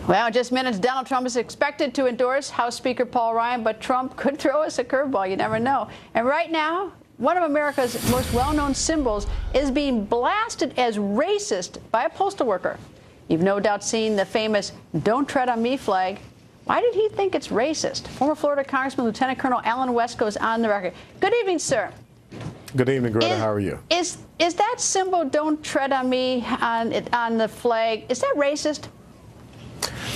Well, in just minutes, Donald Trump is expected to endorse House Speaker Paul Ryan, but Trump could throw us a curveball. You never know. And right now, one of America's most well-known symbols is being blasted as racist by a postal worker. You've no doubt seen the famous "Don't Tread on Me" flag. Why did he think it's racist? Former Florida Congressman Lieutenant Colonel Alan West goes on the record. Good evening, sir. Good evening, Greta. How are you? Is that symbol "Don't Tread on Me" on the flag, is that racist?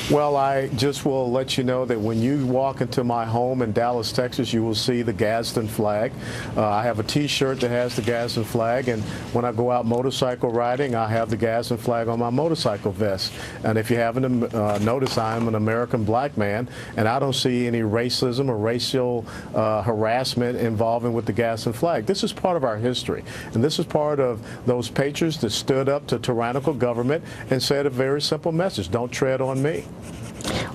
Well, I just will let you know that when you walk into my home in Dallas, Texas, you will see the Gadsden flag. I have a T-shirt that has the Gadsden flag, and when I go out motorcycle riding, I have the Gadsden flag on my motorcycle vest. And if you haven't noticed, I am an American black man, and I don't see any racism or racial harassment involving with the Gadsden flag. This is part of our history, and this is part of those patriots that stood up to tyrannical government and said a very simple message: don't tread on me.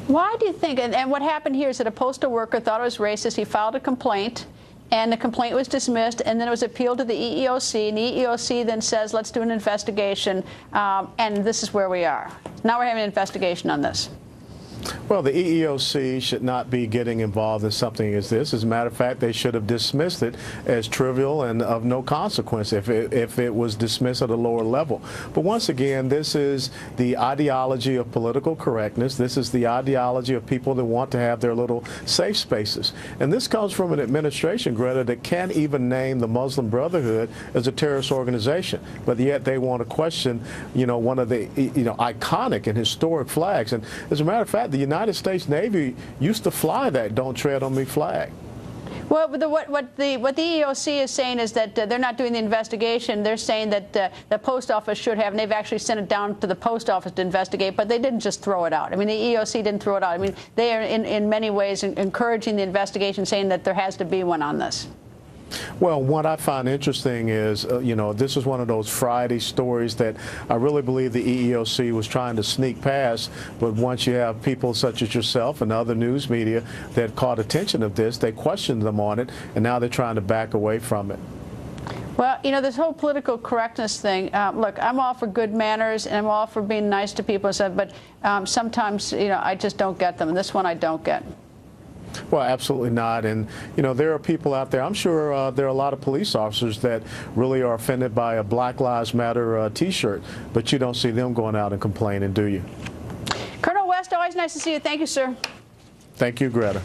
Why do you think, and what happened here is that a postal worker thought it was racist, he filed a complaint, and the complaint was dismissed, and then it was appealed to the EEOC, and the EEOC then says, let's do an investigation, and this is where we are. Now we're having an investigation on this. Well, the EEOC should not be getting involved in something as this. As a matter of fact, they should have dismissed it as trivial and of no consequence if it was dismissed at a lower level. But once again, this is the ideology of political correctness. This is the ideology of people that want to have their little safe spaces. And this comes from an administration, Greta, that can't even name the Muslim Brotherhood as a terrorist organization. But yet they want to question, one of the, iconic and historic flags. And as a matter of fact, the United States Navy used to fly that "Don't Tread on Me" flag. Well, what the EEOC is saying is that they're not doing the investigation. They're saying that the post office should have, and they've actually sent it down to the post office to investigate, but they didn't just throw it out. I mean, the EEOC didn't throw it out. I mean, they are in many ways encouraging the investigation, saying that there has to be one on this. Well, what I find interesting is, this is one of those Friday stories that I really believe the EEOC was trying to sneak past. But once you have people such as yourself and other news media that caught attention of this, they questioned them on it, and now they're trying to back away from it. Well, this whole political correctness thing, look, I'm all for good manners, and I'm all for being nice to people, but sometimes, I just don't get them. And this one I don't get. Well, absolutely not. And, there are people out there, I'm sure there are a lot of police officers that really are offended by a Black Lives Matter T-shirt, but you don't see them going out and complaining, do you? Colonel West, always nice to see you. Thank you, sir. Thank you, Greta.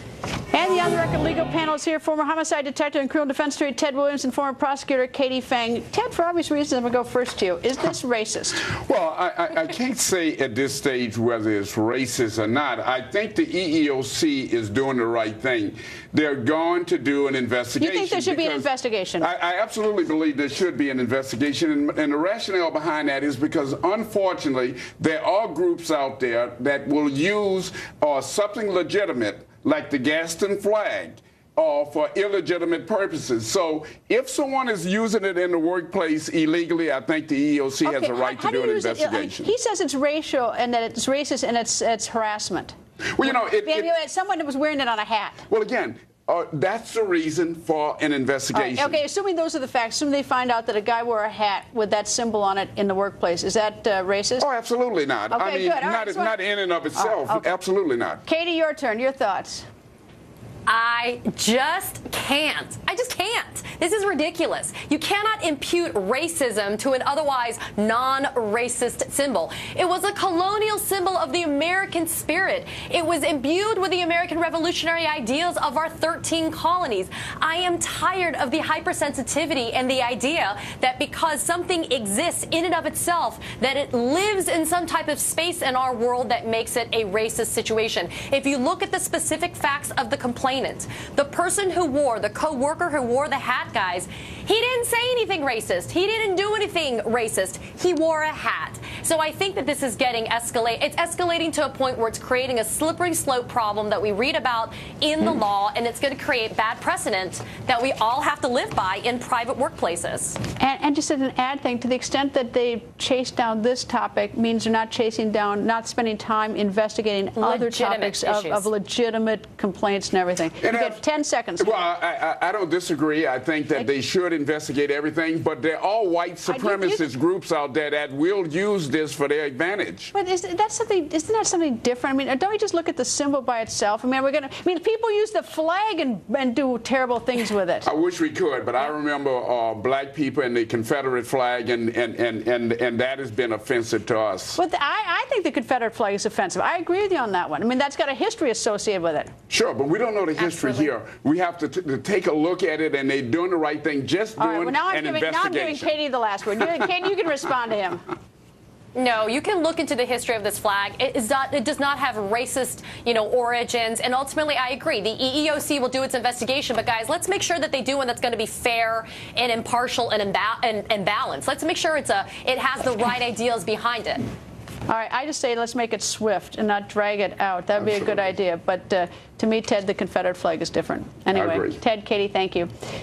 And the on-the-record legal panel is here. Former homicide detective and criminal defense attorney Ted Williams and former prosecutor Katie Fang. Ted, for obvious reasons, I'm going to go first to you. Is this racist? Well, I can't say at this stage whether it's racist or not. I think the EEOC is doing the right thing. They're going to do an investigation. You think there should be an investigation? I absolutely believe there should be an investigation. And the rationale behind that is because, unfortunately, there are groups out there that will use something legitimate, like the Gadsden flag, for illegitimate purposes. So if someone is using it in the workplace illegally, I think the EEOC has a right to do an investigation. He says it's racial and that it's racist and it's harassment. Well, someone was wearing it on a hat. Well, again, that's the reason for an investigation. Right, okay, assuming those are the facts, assuming they find out that a guy wore a hat with that symbol on it in the workplace, is that racist? Oh, absolutely not. Okay, I mean, good. Not in and of itself. Okay. Absolutely not. Katie, your turn. Your thoughts? I just can't. I just can't. This is ridiculous. You cannot impute racism to an otherwise non-racist symbol. It was a colonial symbol of the American spirit. It was imbued with the American revolutionary ideals of our 13 colonies. I am tired of the hypersensitivity and the idea that because something exists in and of itself, that it lives in some type of space in our world that makes it a racist situation. If you look at the specific facts of the complaint, the person who wore, the co-worker who wore the hat, guys, he didn't say anything racist. He didn't do anything racist. He wore a hat. So I think that this is getting escalated. It's escalating to a point where it's creating a slippery slope problem that we read about in the law, and it's going to create bad precedent that we all have to live by in private workplaces. And just as an ad thing, to the extent that they chase down this topic means they're not chasing down, not spending time investigating other topics of legitimate complaints and everything. You get 10 seconds. Well, I don't disagree. I think that they should investigate everything, but there are white supremacist groups out there that will use this for their advantage. But isn't that something different? I mean, don't we just look at the symbol by itself? I mean, people use the flag and do terrible things with it. I wish we could, but I remember black people and the Confederate flag, and that has been offensive to us. But I think the Confederate flag is offensive. I agree with you on that one. I mean, that's got a history associated with it. Sure, but we don't know the history here. We have to take a look at it, and they're doing the right thing, just doing an investigation. Now I'm giving Katie the last word. Katie, you can respond to him. No, you can look into the history of this flag. It does not have racist, origins. And ultimately, I agree. The EEOC will do its investigation. But guys, let's make sure that they do one that's going to be fair and impartial and balanced. Let's make sure it has the right ideas behind it. All right, I just say let's make it swift and not drag it out. That would be a good idea. But to me, Ted, the Confederate flag is different. Anyway, Ted, Katie, thank you.